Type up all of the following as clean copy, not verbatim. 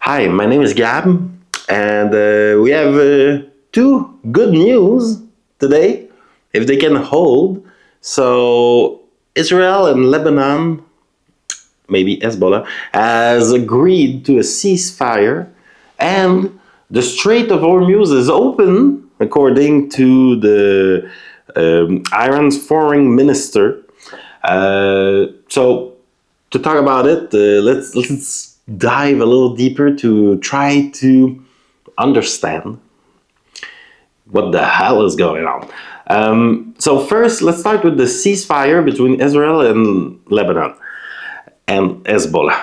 Hi, my name is Gab, and we have two good news today, if they can hold. So, Israel and Lebanon, maybe Hezbollah, has agreed to a ceasefire, and the Strait of Hormuz is open, according to the Iran's foreign minister. So, to talk about it, let's dive a little deeper to try to understand what the hell is going on. So first, let's start with the ceasefire between Israel and Lebanon and Hezbollah.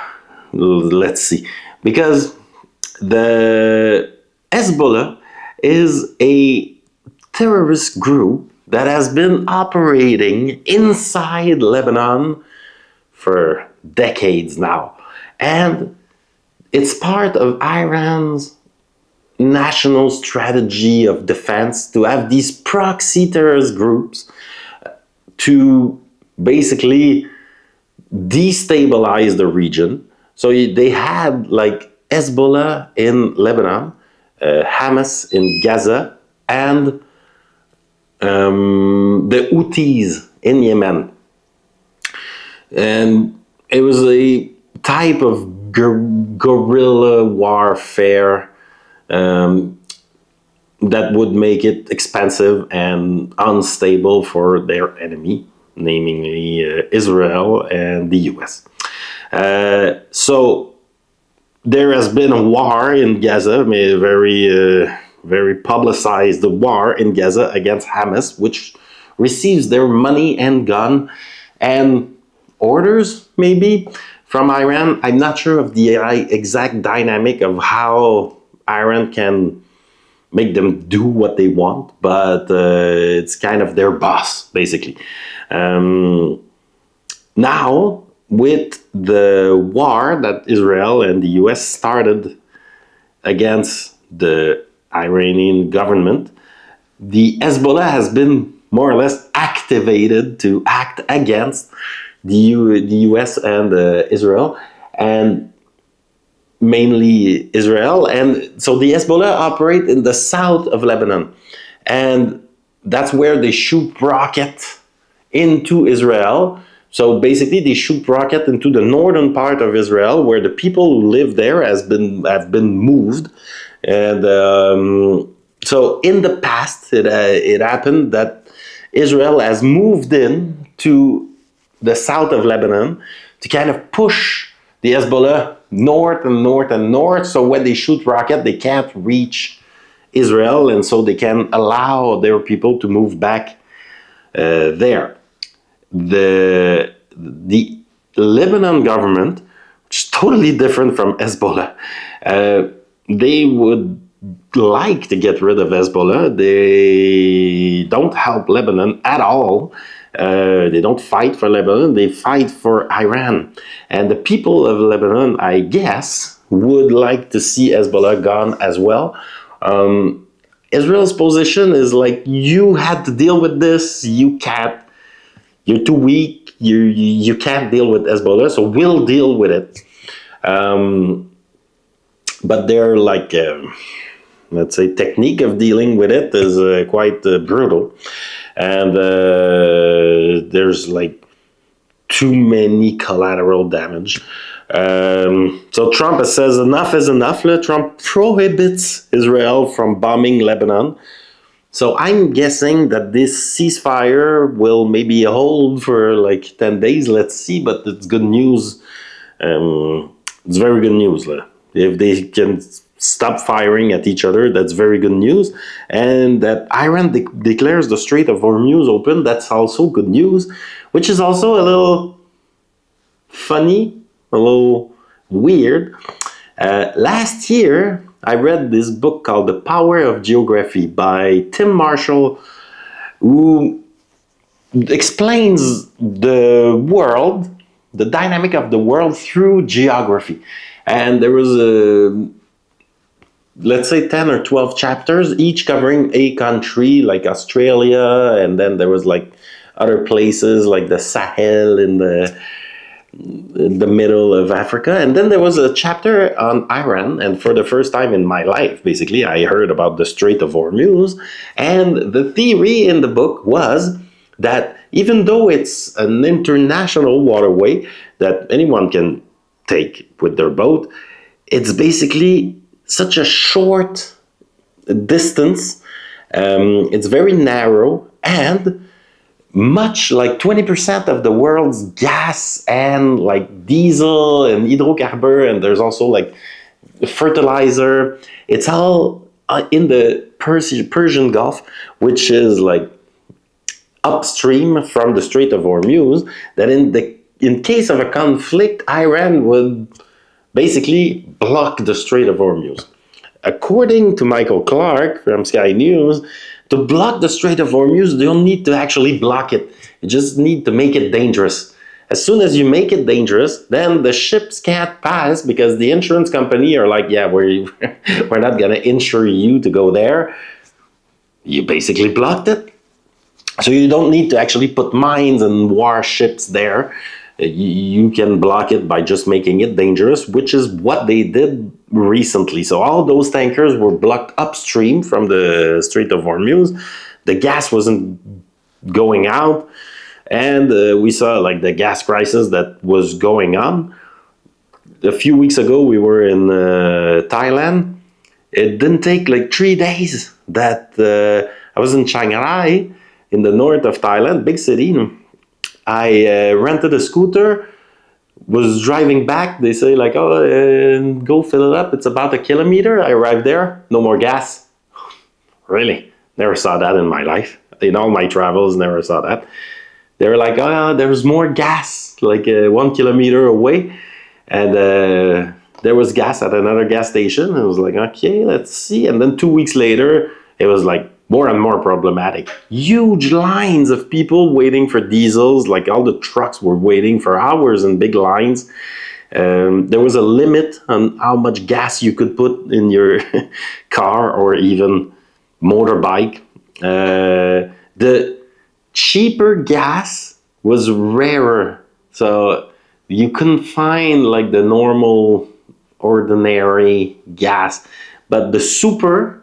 Let's see, because the Hezbollah is a terrorist group that has been operating inside Lebanon for decades now. And it's part of Iran's national strategy of defense to have these proxy terrorist groups to basically destabilize the region. So they had like Hezbollah in Lebanon, Hamas in Gaza, and the Houthis in Yemen. And it was a type of guerrilla warfare that would make it expensive and unstable for their enemy, namely Israel and the US. So there has been a war in Gaza, a very publicized war in Gaza against Hamas, which receives their money and gun and orders, maybe, from Iran. I'm not sure of the exact dynamic of how Iran can make them do what they want, but it's kind of their boss, basically. Now, with the war that Israel and the US started against the Iranian government, the Hezbollah has been more or less activated to act against the US and Israel, and mainly Israel. And so the Hezbollah operate in the south of Lebanon, and that's where they shoot rockets into Israel. So basically, they shoot rocket into the northern part of Israel, where the people who live there have been moved. And so in the past, it happened that Israel has moved in to the south of Lebanon to kind of push the Hezbollah north and north and north. So when they shoot rocket, they can't reach Israel, and so they can allow their people to move back there. The Lebanon government, which is totally different from Hezbollah, they would like to get rid of Hezbollah. They don't help Lebanon at all. They don't fight for Lebanon, they fight for Iran. And the people of Lebanon, I guess, would like to see Hezbollah gone as well. Israel's position is like, you had to deal with this, you can't, you're too weak, you can't deal with Hezbollah, so we'll deal with it. But they're like, let's say, technique of dealing with it is quite brutal. And there's like too many collateral damage. So Trump says enough is enough. Trump prohibits Israel from bombing Lebanon. So I'm guessing that this ceasefire will maybe hold for like 10 days. Let's see, but it's good news. It's very good news. If they can stop firing at each other, that's very good news. And that Iran declares the Strait of Hormuz open, that's also good news, which is also a little funny, a little weird. Last year, I read this book called The Power of Geography by Tim Marshall, who explains the world, the dynamic of the world through geography. And there was let's say 10 or 12 chapters, each covering a country like Australia, and then there was like other places like the Sahel in the in the middle of Africa. And then there was a chapter on Iran. And for the first time in my life, basically, I heard about the Strait of Hormuz. And the theory in the book was that even though it's an international waterway that anyone can take with their boat, it's basically such a short distance. It's very narrow, and much like 20% of the world's gas and like diesel and hydrocarbon, and there's also like fertilizer, it's all in the Persian Gulf, which is like upstream from the Strait of Hormuz, that in case of a conflict, Iran would basically block the Strait of Hormuz. According to Michael Clark from Sky News, to block the Strait of Hormuz, you don't need to actually block it. You just need to make it dangerous. As soon as you make it dangerous, then the ships can't pass because the insurance company are like, yeah, we're not going to insure you to go there. You basically blocked it. So you don't need to actually put mines and warships there. You can block it by just making it dangerous, which is what they did recently. So all those tankers were blocked upstream from the Strait of Hormuz. The gas wasn't going out, and we saw like the gas crisis that was going on. A few weeks ago, we were in Thailand. It didn't take like 3 days that I was in Chiang Rai, in the north of Thailand, big city. I rented a scooter, was driving back. They say like, oh, go fill it up. It's about 1 kilometer. I arrived there, no more gas. Really? Never saw that in my life. In all my travels, never saw that. They were like, oh, there's more gas, like 1 kilometer away. And there was gas at another gas station. I was like, okay, let's see. And then 2 weeks later, it was like more and more problematic. Huge lines of people waiting for diesels. Like all the trucks were waiting for hours in big lines. There was a limit on how much gas you could put in your car or even motorbike. The cheaper gas was rarer. So you couldn't find like the normal, ordinary gas. But the super,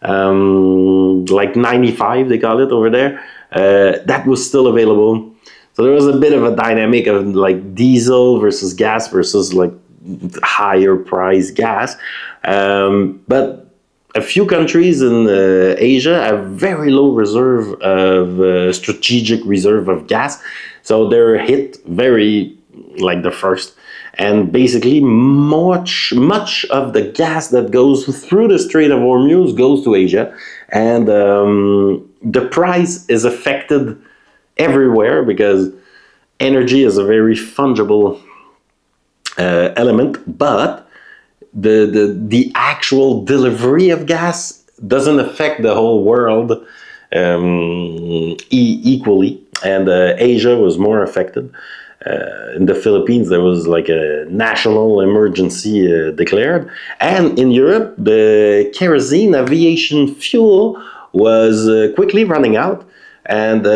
like 95 they call it over there, that was still available. So there was a bit of a dynamic of like diesel versus gas versus like higher price gas. But a few countries in Asia have very low reserve of strategic reserve of gas, so they're hit very like the first. And basically, much of the gas that goes through the Strait of Hormuz goes to Asia, and the price is affected everywhere because energy is a very fungible element, but the actual delivery of gas doesn't affect the whole world equally, and Asia was more affected. In the Philippines, there was like a national emergency declared. And in Europe, the kerosene aviation fuel was quickly running out. And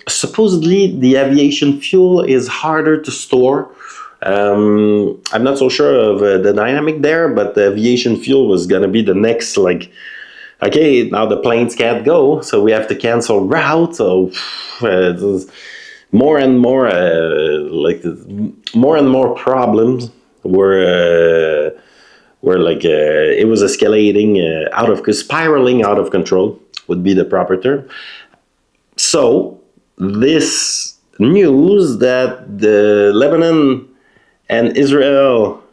supposedly, the aviation fuel is harder to store. I'm not so sure of the dynamic there, but the aviation fuel was going to be the next, like, okay, now the planes can't go, so we have to cancel routes. So more and more more and more problems were like it was escalating spiraling out of control would be the proper term. So this news that the Lebanon and Israel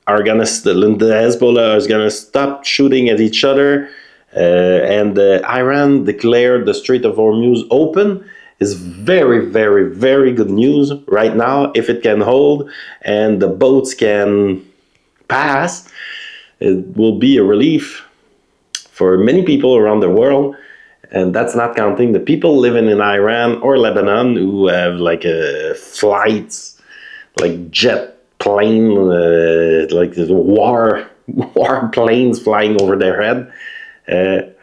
are gonna the Hezbollah is gonna stop shooting at each other, and Iran declared the Strait of Hormuz open is very, very, very good news right now. If it can hold and the boats can pass, it will be a relief for many people around the world. And that's not counting the people living in Iran or Lebanon who have like flights, like jet plane, like war planes flying over their head.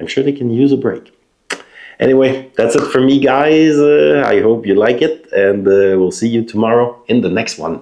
I'm sure they can use a break. Anyway, that's it for me, guys. I hope you like it, and we'll see you tomorrow in the next one.